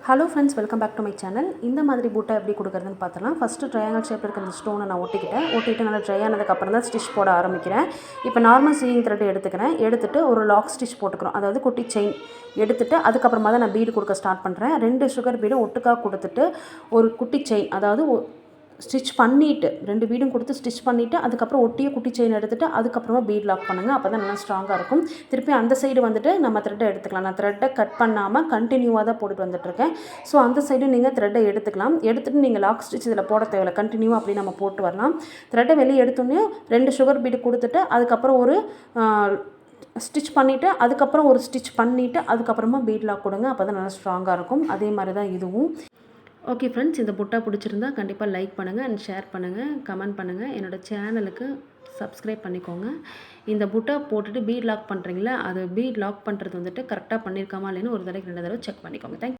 Hello friends, welcome back to my channel. இந்த மாதிரி பூட்டை எப்படி கொடுக்குறதுன்னு பார்த்தலாம். ஃபஸ்ட்டு ட்ரையாங்கல் ஷேப்பில் இருக்கிற அந்த ஸ்டோனை நான் ஒட்டிட்டு நல்லா ட்ரை ஆனதுக்கப்புறம் தான் ஸ்டிச் போட ஆரம்பிக்கிறேன். இப்போ நார்மல் சீயிங் த்ரெட் எடுத்துகிட்டு ஒரு லாக் ஸ்டிச் போட்டுக்கிறோம், அதாவது குட்டி செயின் எடுத்துகிட்டு அதுக்கப்புறமா தான் நான் பீடு கொடுக்க ஸ்டார்ட் பண்ணுறேன். 2 சுகர் பீடு ஒட்டுக்காக கொடுத்துட்டு ஒரு குட்டி செயின், அதாவது ஸ்டிச் பண்ணிவிட்டு 2 பீடும் கொடுத்து ஸ்டிச் பண்ணிவிட்டு அதுக்கப்புறம் ஒட்டிய குட்டி செயின் எடுத்துகிட்டு அதுக்கப்புறமா பீட் லாக் பண்ணுங்கள். அப்போ தான் நல்லா ஸ்ட்ராங்காக இருக்கும். திருப்பி அந்த சைடு வந்துட்டு நம்ம த்ரெட்டை எடுத்துக்கலாம். நான் த்ரெட்டை கட் பண்ணாமல் கண்டினியூவாக தான் போட்டுட்டு வந்துட்டுருக்கேன். ஸோ அந்த சைடு நீங்கள் த்ரெட்டை எடுத்துக்கலாம். எடுத்துகிட்டு நீங்கள் லாக் ஸ்டிச் இதில் போட தேவையில்லை, கண்டினியூவாக அப்படி நம்ம போட்டு வரலாம். த்ரெட்டை வெளியே எடுத்தோன்னே 2 சுகர் பீடு கொடுத்துட்டு அதுக்கப்புறம் ஒரு ஸ்டிச் பண்ணிவிட்டு அதுக்கப்புறம் ஒரு ஸ்டிச் பண்ணிவிட்டு அதுக்கப்புறமா பீட் லாக் கொடுங்க. அப்போ தான் நல்லா ஸ்ட்ராங்காக இருக்கும். அதே மாதிரி தான் இதுவும். ஓகே ஃப்ரெண்ட்ஸ், இந்த புட்டா பிடிச்சிருந்தா கண்டிப்பாக லைக் பண்ணுங்கள் அண்ட் ஷேர் பண்ணுங்கள், கமெண்ட் பண்ணுங்கள். என்னோடய சேனலுக்கு சப்ஸ்கிரைப் பண்ணிக்கோங்க. இந்த புட்டா போட்டுட்டு பீட் லாக் பண்ணுறீங்களா, அது பீட் லாக் பண்ணுறது வந்துட்டு கரெக்டாக பண்ணியிருக்காமா இல்லைன்னு ஒரு தடவைக்கு 2 தடவை செக் பண்ணிக்கோங்க. தேங்க்யூ.